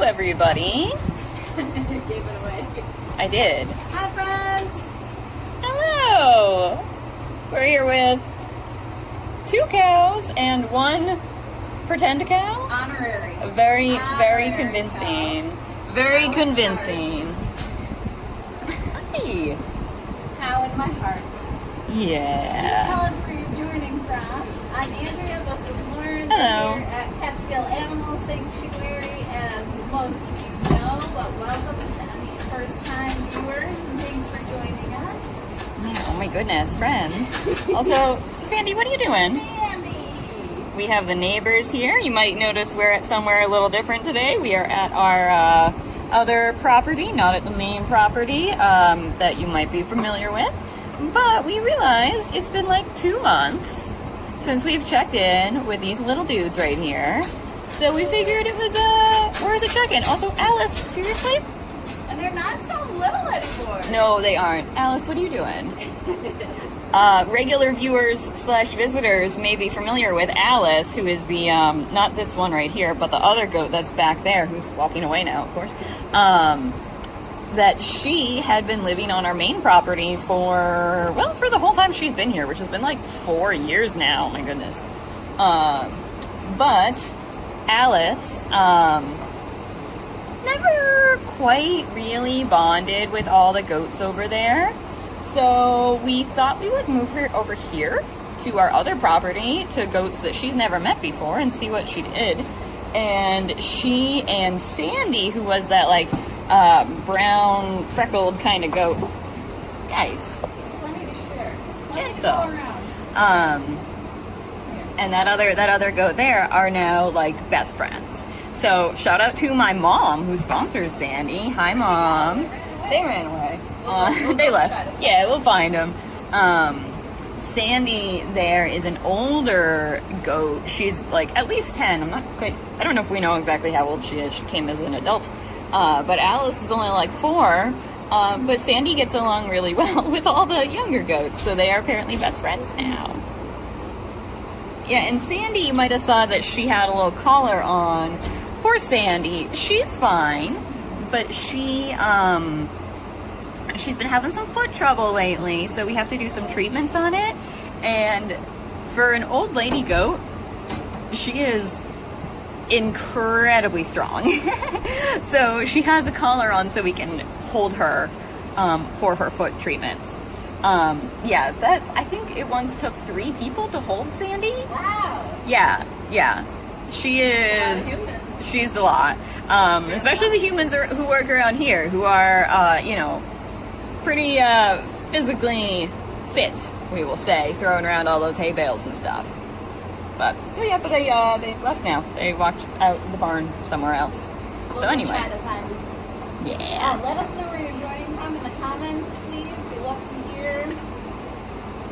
everybody. You gave it away. I did. Hi, friends. Hello. We're here with 2 cows and 1 pretend cow. Honorary. Very Honorary convincing. cow. Very Cow in convincing. Hi. Cow in my heart. Yeah. Tell us where you're joining from. I'm Andrea. This is Lauren. Hello. We're here at Catskill Animal Sanctuary, as most of you know. But welcome to any first-time viewers, and thanks for joining us. Oh my goodness, friends. Also, Sandy, what are you doing? Sandy. We have the neighbors here. You might notice we're at somewhere a little different today. We are at our other property, not at the main property that you might be familiar with. But we realized it's been like 2 months since we've checked in with these little dudes right here. So we figured it was worth a check-in. Also, Alice, seriously? And they're not so little anymore. No, they aren't. Alice, what are you doing? Regular viewers / visitors may be familiar with Alice, who is the, not this one right here, but the other goat that's back there, who's walking away now, of course. That she had been living on our main property for the whole time she's been here, which has been like 4 years now. Oh my goodness. But Alice, never quite really bonded with all the goats over there. So we thought we would move her over here to our other property to goats that she's never met before and see what she did. And she and Sandy, who was that like brown freckled kind of goat, guys, Plenty to share. Plenty to gentle. go around. And that other goat there are now like best friends. So shout out to my mom who sponsors Sandy. Hi, Mom. They ran away. They left. Yeah, we'll find them. Sandy there is an older goat. She's like at least 10. I don't know if we know exactly how old she is. She came as an adult. But Alice is only like 4. But Sandy gets along really well with all the younger goats. So they are apparently best friends now. Yeah, and Sandy, you might have saw that she had a little collar on. Poor Sandy. She's fine. But she's been having some foot trouble lately, so we have to do some treatments on it. And for an old lady goat, she is incredibly strong. So she has a collar on so we can hold her for her foot treatments. Yeah, I think it once took 3 people to hold Sandy. Wow. Yeah. She is. She's a lot. Especially the humans who work around here, who are, pretty physically fit, we will say, throwing around all those hay bales and stuff. But they left now. They walked out the barn somewhere else. So anyway, Try to find yeah. let us know where you're joining from in the comments, please. We love to hear.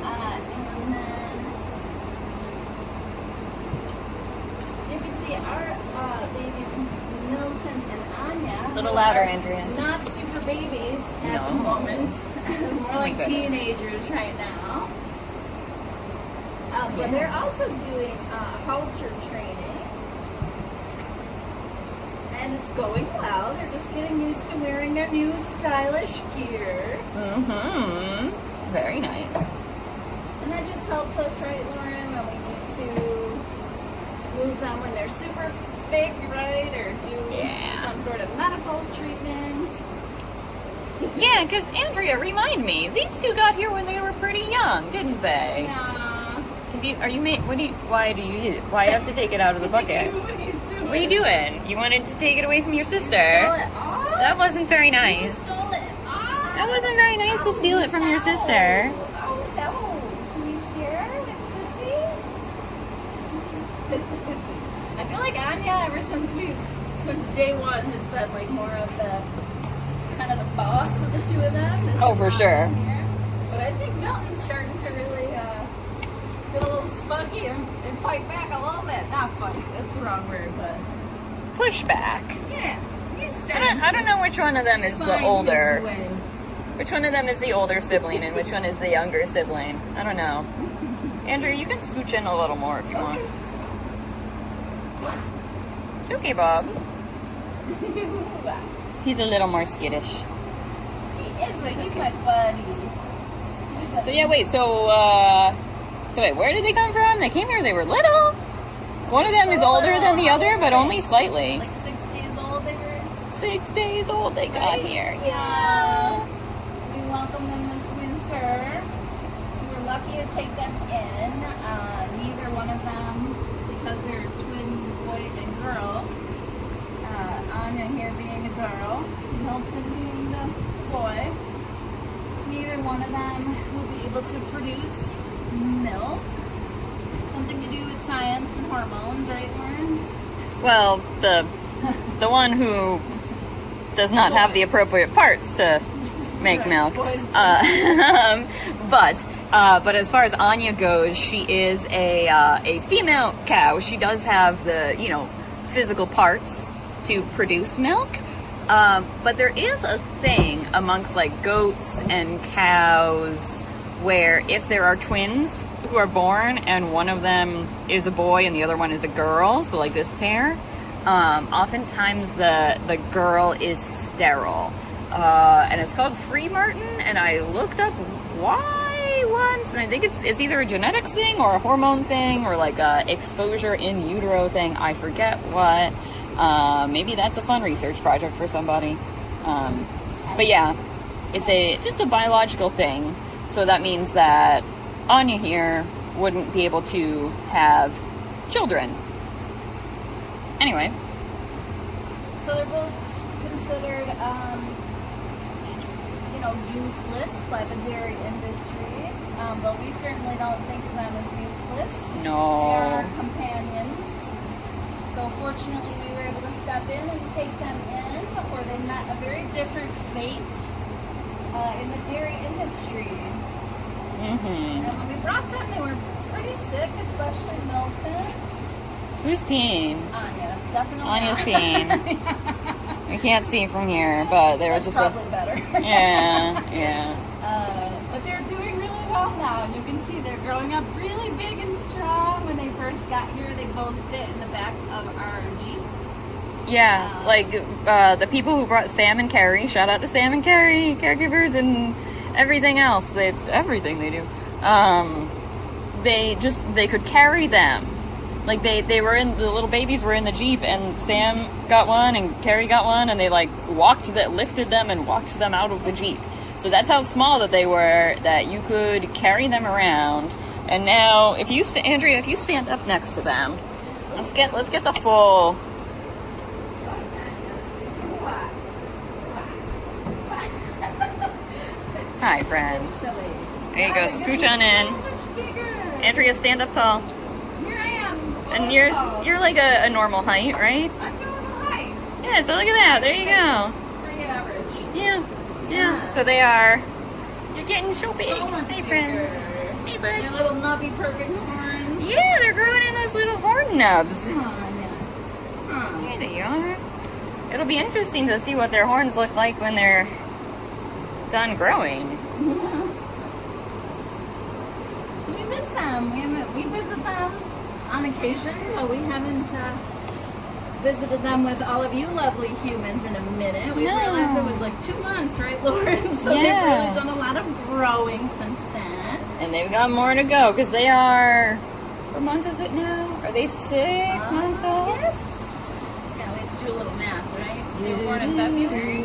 And then you can see our babies, Milton and Anya. A little louder, Andrea. Not super babies at the No. moment. More like goodness. teenagers right now. But they're also doing halter training. And it's going well. They're just getting used to wearing their new stylish gear. Mm-hmm. Very nice. And that just helps us, right, Lauren, when we need to move them when they're super big, right? Or do some sort of medical treatment. Yeah, because Andrea, remind me, these 2 got here when they were pretty young, didn't they? Yeah. Why do you have to take it out of the bucket? What are you doing? You wanted to take it away from your sister. That wasn't very nice. Stole it off. That wasn't very nice to steal it from your sister. Oh no. Should we share with Sissy? I feel like Anya, ever since day 1, has been like more of the kind of the boss of the 2 of them. Oh, for sure. Here. But I think Milton's starting to really get a little spunky and fight back a little bit. Not fight, that's the wrong word, but Pushback. yeah, he's starting I don't know which one of them is to the find older. his way. Which one of them is the older sibling and which one is the younger sibling? I don't know. Andrew, you can scooch in a little more if you want. Okay, Bob. He's a little more skittish. He is, but he's my buddy. So yeah, wait. So wait, where did they come from? They came here. They were little. One of them is older than the other, but only slightly. Like 6 days old, they were. 6 days old. They got Right? here. Yeah. We welcomed them this winter. We were lucky to take them in. Neither one of them, because they're twin boy and girl. Anya here being a girl, Milton being the boy. Neither one of them will be able to produce milk. Something to do with science and hormones, right, Lauren? Well, the one who does not have the appropriate parts to make Right, milk. boys. But as far as Anya goes, she is a female cow. She does have the physical parts to produce milk. But there is a thing amongst like goats and cows where if there are twins who are born and one of them is a boy and the other one is a girl, so like this pair, oftentimes the girl is sterile. And it's called free Martin, and I looked up why once, and I think it's either a genetics thing or a hormone thing or like a exposure in utero thing. I forget what. Maybe that's a fun research project for somebody. But yeah, it's just a biological thing. So that means that Anya here wouldn't be able to have children. Anyway. So they're both considered, useless by the dairy industry, but we certainly don't think of them as useless. No. They are our companions. So fortunately, we were able to step in and take them in before they met a very different fate in the dairy industry. Mm-hmm. And when we brought them, they were pretty sick, especially Milton. Who's peeing? Anya, definitely. Anya's Anya. peeing. We can't see from here, but they were That's just probably better. yeah. But they're doing really well now, and you can see they're growing up really big and strong. When they first got here, they both fit in the back of our Jeep. Yeah, like the people who brought Sam and Carrie, shout out to Sam and Carrie, caregivers and everything else. It's everything they do. They could carry them. Like they were in, the little babies were in the Jeep, and Sam got one and Carrie got one, and they like lifted them and walked them out of the Jeep. So that's how small that they were, that you could carry them around. And now, Andrea, if you stand up next to them, let's get the full. Hi, friends. Silly. There you go. Scooch on in. Much bigger. Andrea, stand up tall. Here I am. And Tall. you're like a normal height, right? I'm normal height. Yeah. So look at that. There you go. Pretty average. Yeah. So they are. You're getting so big. So much Hey, bigger. friends. Hey, bud. Your little nubby perfect horns. Yeah, they're growing in those little horn nubs. Huh. Here they are. It'll be interesting to see what their horns look like when they're done growing. So we miss them. We visit them on occasion, but we haven't visited them with all of you lovely humans in a minute. We No. realized it was like 2 months, right, Lauren? So Yeah. they've really done a lot of growing since then. And they've got more to go because they are. What month is it now? Are they 6 months old? Yes. Yeah, we have to do a little math, right? They were born in February.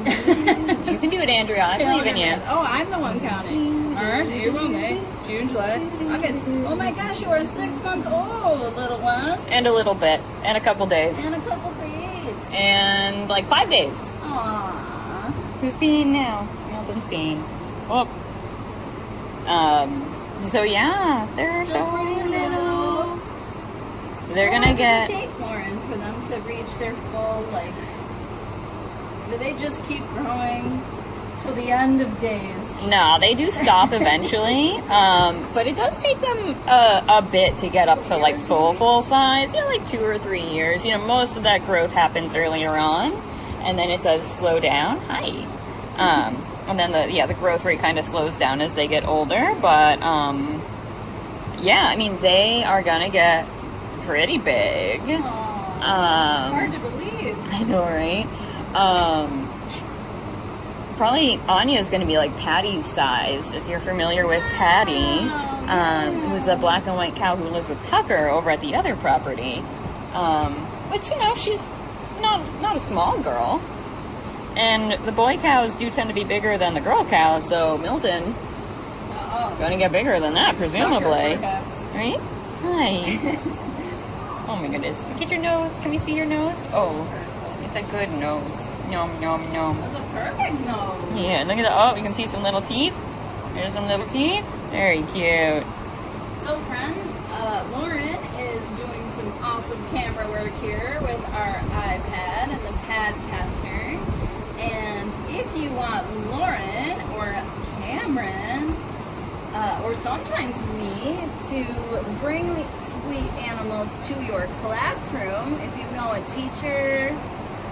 You can do it, Andrea. I believe in you. Oh, I'm the one counting. March, April, May, June, July, August. Oh my gosh, you are 6 months old, little one. And a little bit. And a couple days. And a couple days. And like 5 days. Aww. Who's peeing now? Milton's peeing. Oh. So yeah, they're Still so pretty little. So they're How gonna long get. does it take, Lauren, for them to reach their full, like, do they just keep growing till the end of days? No, they do stop eventually, but it does take them a bit to get up to like full size. Yeah, like 2 or 3 years. You know, most of that growth happens earlier on, and then it does slow down. Hi. And then the growth rate kind of slows down as they get older. But yeah, I mean they are gonna get pretty big. Aww. Hard to believe. teeth. I know, right? Probably Anya's going to be like Patty's size, if you're familiar with Patty, who's the black and white cow who lives with Tucker over at the other property. But you know, she's not a small girl. And the boy cows do tend to be bigger than the girl cows, so Milton going to get bigger than that, presumably. Right? Hi. Oh my goodness. Look at your nose. Can we see your nose? Oh, it's a good nose. Nom, nom, nom. That's a perfect nose. Yeah, look at that. Oh, you can see some little teeth. There's some little teeth. Very cute. So friends, Lauren is doing some awesome camera work here with our iPad and the Padcaster. And if you want Lauren or Cameron, or sometimes me, to bring sweet animals to your classroom, if you know a teacher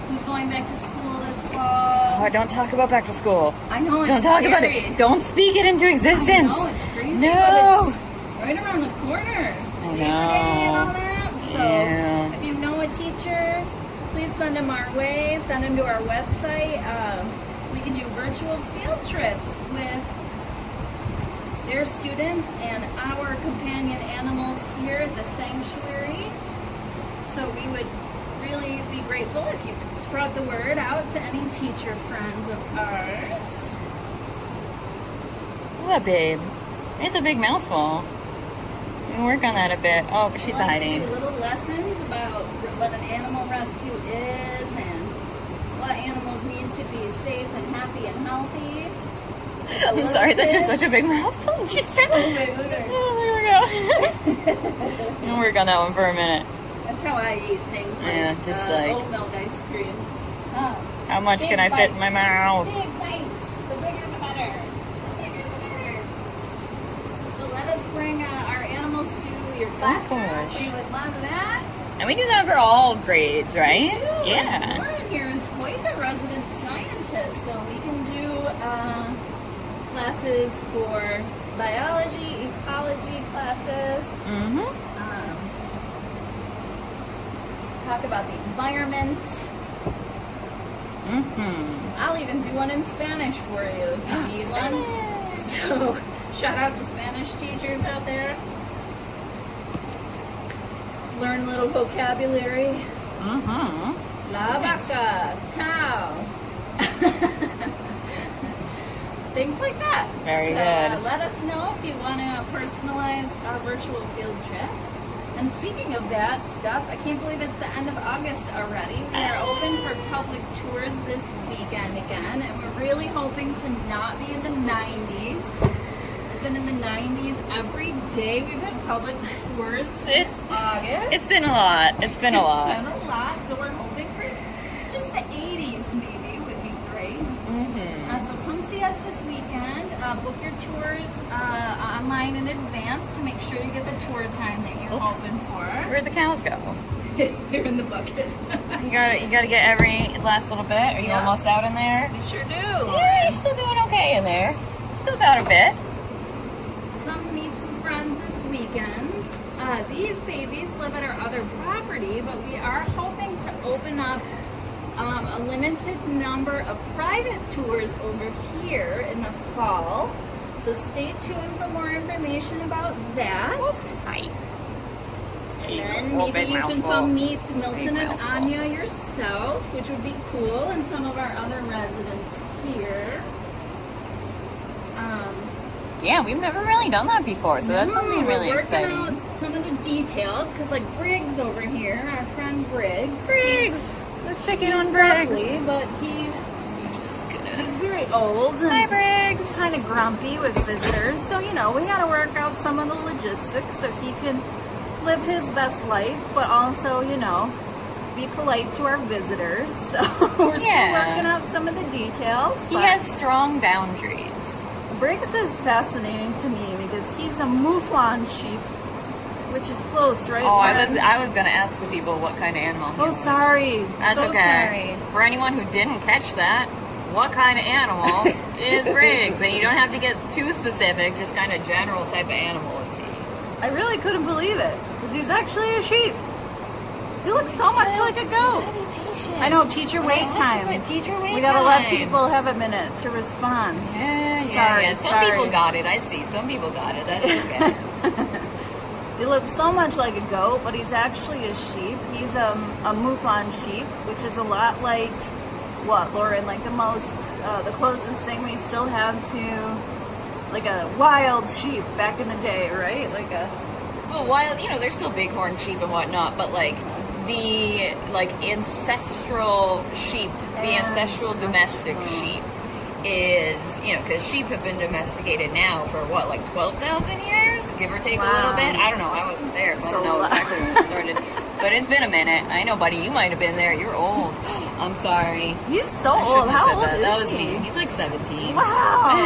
who's going back to school this fall. Oh, don't talk about back to school. I know it's Don't talk scary. about it. Don't speak it into existence. I know, it's crazy, No. but it's right around the corner. I Labor Day and all that. So Yeah. if you know a teacher, please send them our way. Send them to our website. We can do virtual field trips with their students and our companion animals here at the sanctuary. So we would really be grateful if you could spread the word out to any teacher friends of ours. What, babe? It's a big mouthful. We can work on that a bit. Oh, but she's I like hiding. to do little lessons about what an animal rescue is and what animals need to be safe and happy and healthy. I'm sorry, that's just such a big mouthful. She's trying to... big, look at her. Oh, there we go. I'm gonna work on that one for a minute. That's how I eat things. Like, Yeah, just like- oat milk ice cream. Oh. How much Big can I fit in bites. my mouth? Big bites. The bigger the better. The bigger the better. So let us bring our animals to your classroom. gosh. We would love that. And we do that for all grades, right? We do. Yeah. And Lauren here is quite the resident scientist, so we can do classes for biology, ecology classes. Mm-hmm. Talk about the environment. Mm-hmm. I'll even do one in Spanish for you if you need one. So, shout out to Spanish teachers out there. Learn a little vocabulary. Mm-hmm. La vaca, cow. Things like that. Very So, good. Let us know if you want to personalize a virtual field trip. And speaking of that stuff, I can't believe it's the end of August already. We are open for public tours this weekend again, and we're really hoping to not be in the 90s. It's been in the 90s every day. We've had public tours since August. It's been a lot. It's been a lot. It's been a lot, so we're hoping for just the 80s maybe would be great. Mm-hmm. So come see us this weekend. Book your tours online in advance to make sure you get the tour time that you're hoping for. Where'd the cows go? They're in the bucket. You gotta get every last little bit. Are you Yeah. almost out in there? You sure do. Yeah, you're still doing okay in there. Still got a bit. So come meet some friends this weekend. These babies live at our other property, but we are hoping to open up a limited number of private tours over here in the fall. So stay tuned for more information about that. Hi. And then maybe you can come meet Milton and mouthful. Anya yourself, which would be cool, and some of our other residents here. Yeah, we've never really done that before, so that's something really we're exciting. working out some of the details, because like Briggs over here, our friend Briggs. Let's check in He's on Briggs. lovely, but he's very old Hi, and Briggs. kind of grumpy with visitors. So, you know, we got to work out some of the logistics so he can live his best life, but also, you know, be polite to our visitors. So we're still Yeah. working out some of the details. He but has strong boundaries. Briggs is fascinating to me because he's a mouflon sheep, which is close, right? Oh, Lauren? I was gonna ask the people what kind of animal he Oh, was. sorry. That's so okay. Sorry. For anyone who didn't catch that, what kind of animal is Briggs? And you don't have to get too specific, just kind of general type of animal is he. I really couldn't believe it because he's actually a sheep. You look so much like a goat. I know, teacher wait time. Teacher wait time. We gotta let people have a minute to respond. Yeah. Some people got it. I see. Some people got it. That's okay. He looks so much like a goat, but he's actually a sheep. He's a mouflon sheep, which is a lot like what, Lauren? Like the closest thing we still have to like a wild sheep back in the day, right? Like a wild. There's still bighorn sheep and whatnot, but like the ancestral sheep, the ancestral domestic sheep is, because sheep have been domesticated now for what, like 12,000 years, give or take a little bit. I don't know. I wasn't there, so I don't know exactly when it started. But it's been a minute. I know, buddy. You might have been there. You're old. I'm sorry. He's so old. How old is that was he? me. He's like 17. Wow.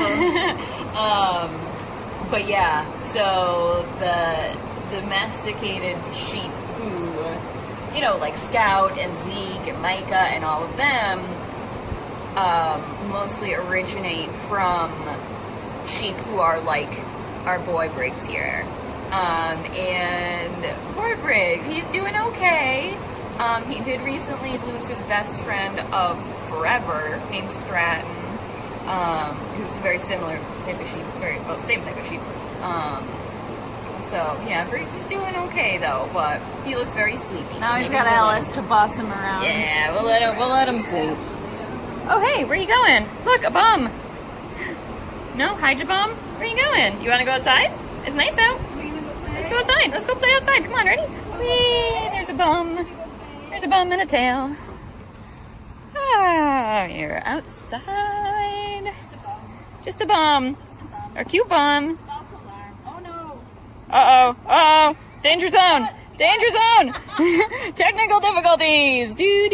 But yeah. So the domesticated sheep who, like Scout and Zeke and Micah and all of them, mostly originate from sheep who are like our boy Briggs here. And poor Briggs, he's doing okay. He did recently lose his best friend of forever, named Stratton, who's a very similar type of sheep, same type of sheep. So yeah, Briggs is doing okay though, but he looks very sleepy. Now he's got Alice to boss him around. Yeah, we'll let him sleep. Oh hey, where you going? Look, a bum. No, hide your bum. Where you going? You want to go outside? It's nice out. Let's go outside. Let's go play outside. Come on, ready? Whee! There's a bum. There's a bum and a tail. Ah, you're outside. Just a bum. A cute bum. Uh-oh. Danger zone. Danger zone. Technical difficulties. Do. You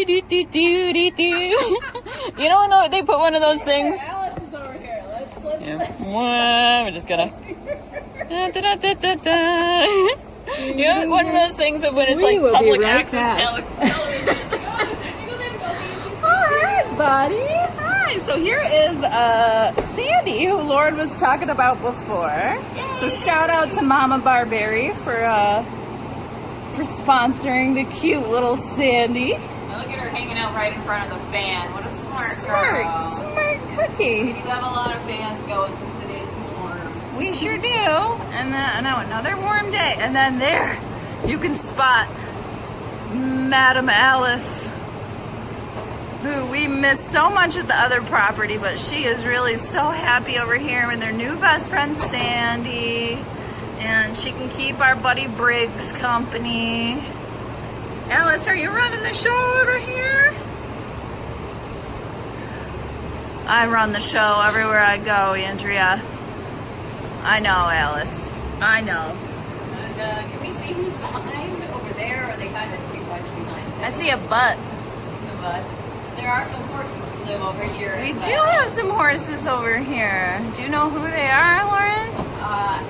know when they put one of those things? Alice is over here. Let's we're just gonna. One of those things that when it's like public access television. Alright, buddy. Hi. So here is Sandy, who Lauren was talking about before. Yay. So shout out to Mama Barberry for sponsoring the cute little Sandy. Now look at her hanging out right in front of the fan. What a smart cookie. We do have a lot of fans going since the day's warm. We sure do. And then another warm day. And then there you can spot Madam Alice, who we missed so much at the other property, but she is really so happy over here with her new best friend Sandy. And she can keep our buddy Briggs company. Alice, are you running the show over here? I run the show everywhere I go, Andrea. I know, Alice. I know. And can we see who's behind over there, or are they kind of too much behind? I see a butt. Some butts. There are some horses who live over here. We do have some horses over here. Do you know who they are, Lauren?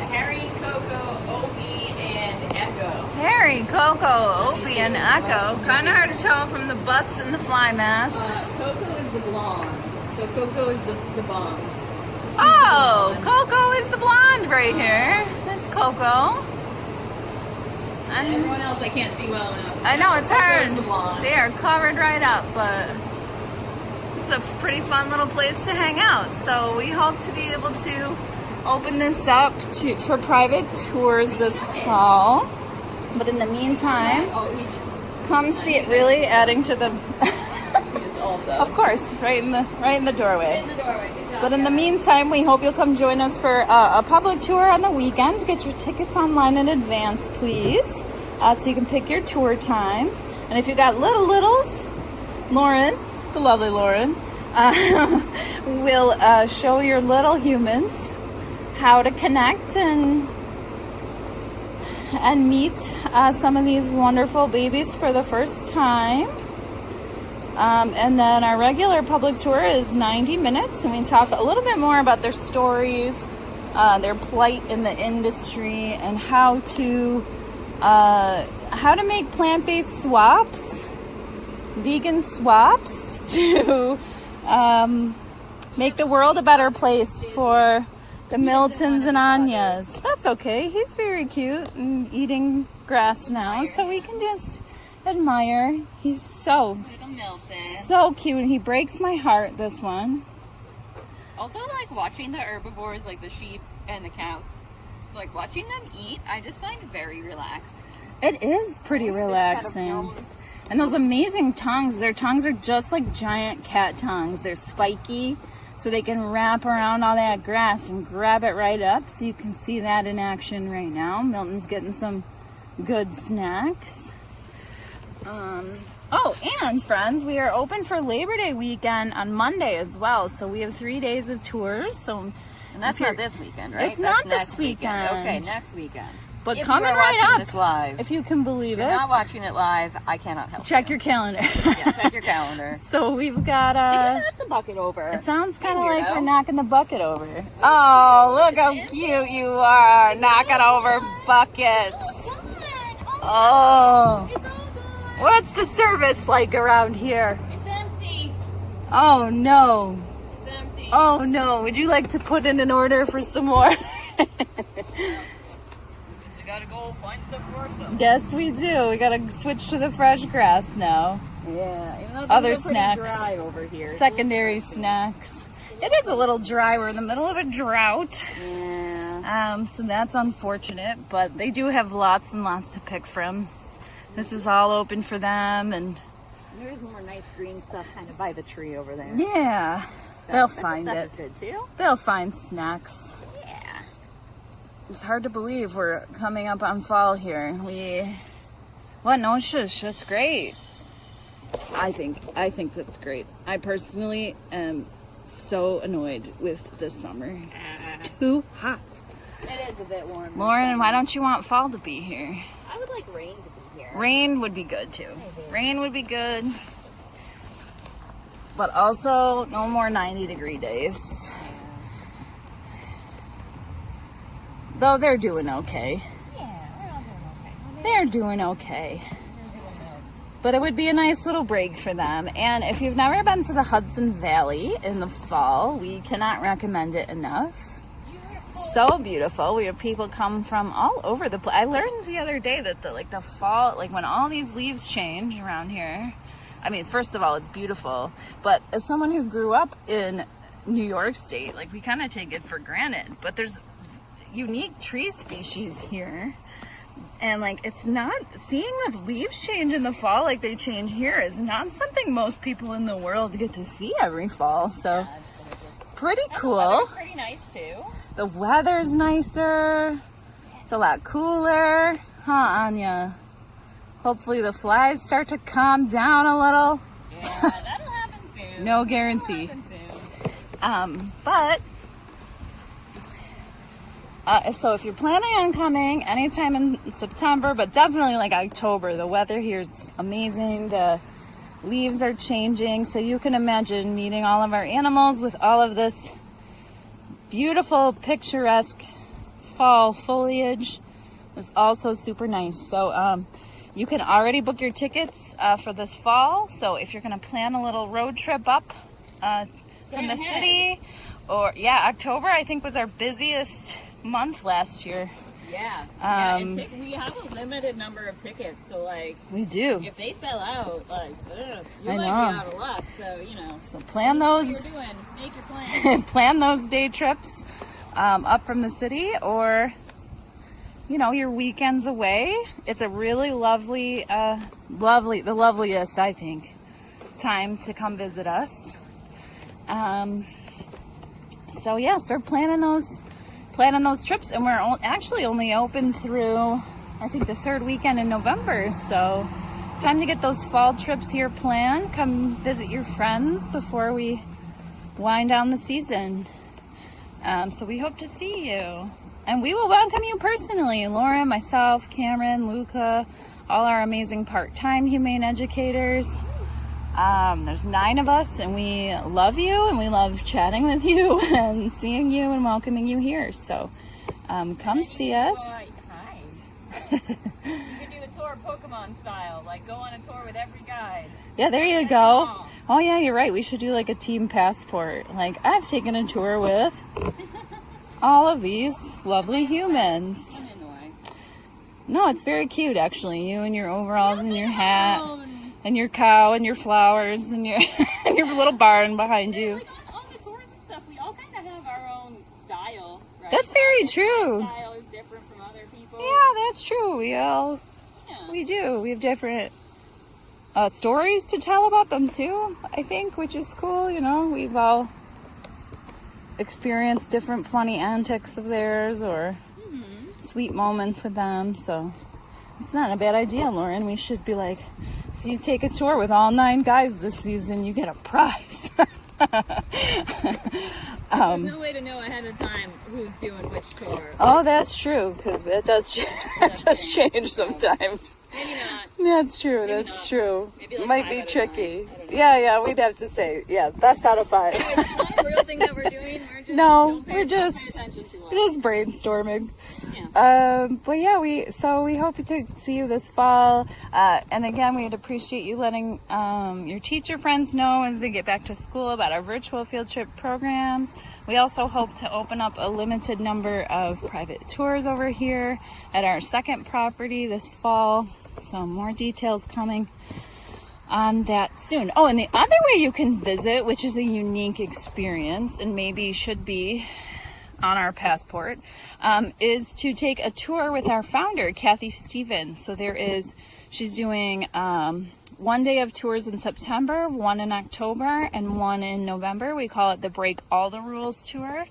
Harry, Coco, Opie, and Echo. Harry, Coco, Opie, and Echo. Kind of hard to tell from the butts and the fly masks. Coco is the blonde. So Coco is the blonde. Oh, Coco is the blonde right here. That's Coco. And everyone else I can't see well enough. I know, it's hard. The blonde. They are covered right up, but it's a pretty fun little place to hang out. So we hope to be able to open this up for private tours this fall. But in the meantime, come see it. Really adding to the of course, right in the doorway. But in the meantime, we hope you'll come join us for a public tour on the weekend. Get your tickets online in advance, please, so you can pick your tour time. And if you got littles, Lauren, the lovely Lauren, will show your little humans how to connect and meet some of these wonderful babies for the first time. And then our regular public tour is 90 minutes, and we talk a little bit more about their stories, their plight in the industry, and how to make plant-based swaps, vegan swaps, to make the world a better place for the Miltons and Anyas. That's okay. He's very cute and eating grass now, so we can just admire. He's so Little Milton. so cute, and he breaks my heart, this one. Also, like, watching the herbivores, like the sheep and the cows, like, watching them eat, I just find very relaxing. It is pretty relaxing. And those amazing tongues, their tongues are just like giant cat tongues. They're spiky, so they can wrap around all that grass and grab it right up. So you can see that in action right now. Milton's getting some good snacks. Oh, and friends, we are open for Labor Day weekend on Monday as well. So we have 3 days of tours. So, And that's not this weekend, right? It's That's not this next weekend. weekend. Okay, next weekend. but If coming you are right watching up, this live, if you can believe if you're it. not watching it live, I cannot help Check you. your calendar. Yeah, check your calendar. So we've got Did you knock the bucket over? It sounds kind of Hey, like weirdo. we're knocking the bucket over. Oh, look how cute you are, knocking over buckets. Oh, what's the service like around here? It's empty. Oh no. It's empty. Oh no. Would you like to put in an order for some more? We gotta go find stuff for ourselves. Yes, we do. We gotta switch to the fresh grass now. Yeah. Even though things Other are pretty snacks. dry over here. Secondary snacks. It is a little dry. We're in the middle of a drought. Yeah. So that's unfortunate, but they do have lots and lots to pick from. This is all open for them, and There's more nice green stuff kind of by the tree over there. yeah, So they'll that find stuff it. is good too. They'll find snacks. Yeah. It's hard to believe we're coming up on fall here. No shush, that's great. I think that's great. I personally am so annoyed with this summer. It's too hot. It is a bit warm. Lauren, why don't you want fall to be here? I would like rain to be here. Rain would be good too. Rain would be good. But also, no more 90-degree days. Though they're doing okay. Yeah, we're all doing okay. They're doing okay. But it would be a nice little break for them. And if you've never been to the Hudson Valley in the fall, we cannot recommend it enough. So beautiful. We have people come from all over the place. I learned the other day that the fall, like when all these leaves change around here. I mean, first of all, it's beautiful. But as someone who grew up in New York State, like we kind of take it for granted. But there's unique tree species here. And like it's not, seeing the leaves change in the fall like they change here is not something most people in the world get to see every fall. So pretty cool. It's pretty nice too. The weather's nicer. It's a lot cooler. Huh, Anya? Hopefully the flies start to calm down a little. Yeah, that'll happen soon. No guarantee. That'll happen soon. But if you're planning on coming anytime in September, but definitely like October, the weather here is amazing. The leaves are changing, so you can imagine meeting all of our animals with all of this beautiful, picturesque fall foliage is also super nice. So you can already book your tickets for this fall. So if you're going to plan a little road trip up from the city, or October I think was our busiest month last year. Yeah. We have a limited number of tickets, so like We do. if they sell out, like you I might know. be out of luck. So So plan what those you're doing, make your plan. plan those day trips up from the city, or your weekends away. It's a really lovely, the loveliest, I think, time to come visit us. So yeah, start planning those trips, and we're actually only open through, I think, the third weekend in November. So time to get those fall trips here planned. Come visit your friends before we wind down the season. So we hope to see you. And we will welcome you personally. Lauren, myself, Cameron, Luca, all our amazing part-time humane educators. There's 9 of us, and we love you, and we love chatting with you and seeing you and welcoming you here. So come see us. Hi. You can do a tour Pokemon style, like go on a tour with every guide. Yeah, there you go. Oh yeah, you're right. We should do like a team passport. Like I've taken a tour with all of these lovely humans. No, it's very cute, actually. You and your overalls and your hat and your cow and your flowers and your and your little barn behind you. Like on the tours and stuff, we all kind of have our own style, right? That's very true. Our style is different from other people. Yeah, that's true. We do. We have different stories to tell about them too, I think, which is cool. You know, we've all experienced different funny antics of theirs or sweet moments with them. So it's not a bad idea, Lauren. We should be like, if you take a tour with all 9 guys this season, you get a prize. There's no way to know ahead of time who's doing which tour. Oh, that's true, because it does change sometimes. Maybe not. That's true. Maybe that's not. true. Maybe like Might 5 be out of tricky. 9. I don't know. Yeah, we'd have to say, best out of 5. Anyway, it's not a real thing that we're doing. We're just, No, don't pay we're just attention to us. We're just brainstorming. Yeah. But yeah, we hope to see you this fall. And again, we'd appreciate you letting your teacher friends know as they get back to school about our virtual field trip programs. We also hope to open up a limited number of private tours over here at our second property this fall. So more details coming on that soon. Oh, and the other way you can visit, which is a unique experience and maybe should be on our passport, is to take a tour with our founder, Kathy Stevens. So she's doing 1 day of tours in September, 1 in October, and 1 in November. We call it the Break All the Rules tour.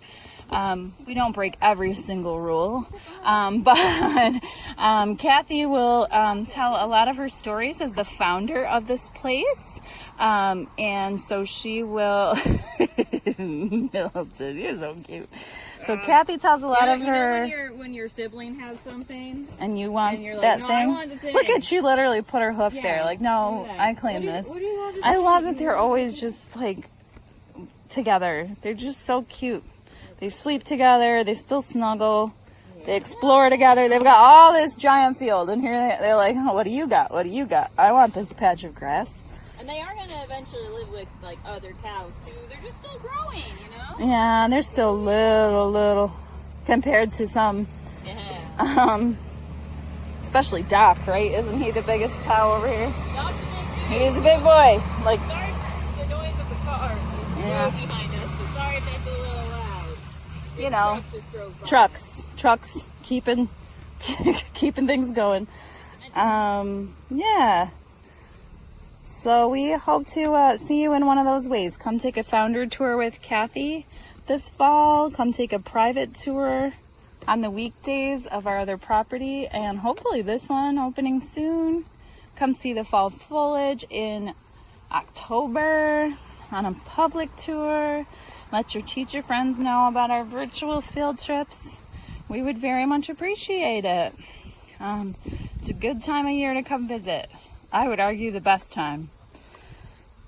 We don't break every single rule, but Kathy will tell a lot of her stories as the founder of this place, and so she will. Milton, you're so cute. So Kathy tells a lot of her. You know when your sibling has something, and you want and you're like, that no, thing. I want the thing. Look at, she literally put her hoof Yeah, there. Like, no, yeah. I claim this. What do you want to I say? love that they're always just like together. They're just so cute. They sleep together. They still snuggle. They explore together. They've got all this giant field, and here they're like, oh, what do you got? What do you got? I want this patch of grass. And they are going to eventually live with like other cows too. They're just still growing, you know? Yeah, they're still little compared to some. Yeah. Especially Doc, right? Isn't he the biggest cow over here? Doc's a big dude. He's a big boy. Like, Sorry for the noise of the cars. There's Yeah. road behind us, so sorry if that's a little loud. you know, Truck just drove by. trucks keeping things going. Yeah. So we hope to see you in one of those ways. Come take a founder tour with Kathy this fall. Come take a private tour on the weekdays of our other property, and hopefully this one opening soon. Come see the fall foliage in October on a public tour. Let your teacher friends know about our virtual field trips. We would very much appreciate it. It's a good time of year to come visit. I would argue the best time.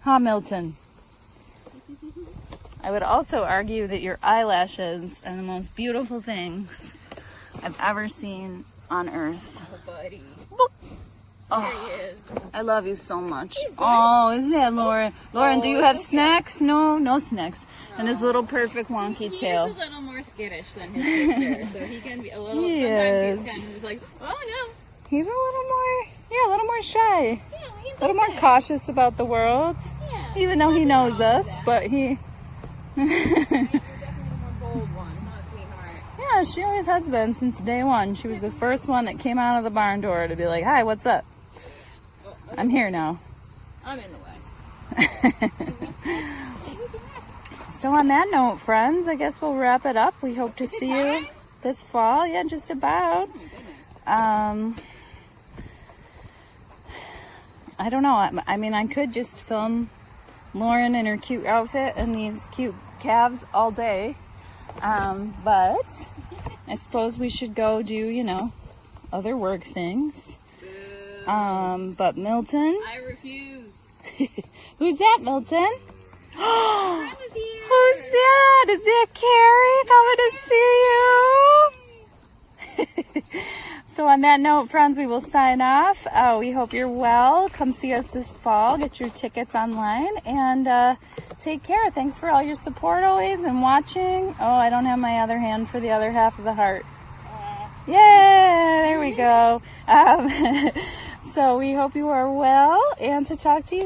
Huh, Milton? I would also argue that your eyelashes are the most beautiful things I've ever seen on earth. Oh, buddy. Oh, There he is. I love you so much. Oh, is that Lauren? Lauren, do you have snacks? No snacks. And his little perfect wonky tail. He's a little more skittish than his sister, so he can be a little. He sometimes is. he's kind of just like, oh no. He's a little more shy. Yeah, he's A little more cautious about the world. Yeah. Even though he knows us, but he... You're definitely the more bold one, huh, sweetheart? Yeah, she always has been since day one. She was the first one that came out of the barn door to be like, hi, what's up? I'm here now. I'm in the way. So on that note, friends, I guess we'll wrap it up. We hope to see you this fall. Yeah, just about. I don't know. I mean, I could just film Lauren in her cute outfit and these cute calves all day. But I suppose we should go do, other work things. But Milton, I refuse. who's that, Milton? I was here. Who's that? Is that Carrie coming to see you? So on that note, friends, we will sign off. We hope you're well. Come see us this fall. Get your tickets online and take care. Thanks for all your support always and watching. Oh, I don't have my other hand for the other half of the heart. Yeah, there we go. So we hope you are well, and to talk to you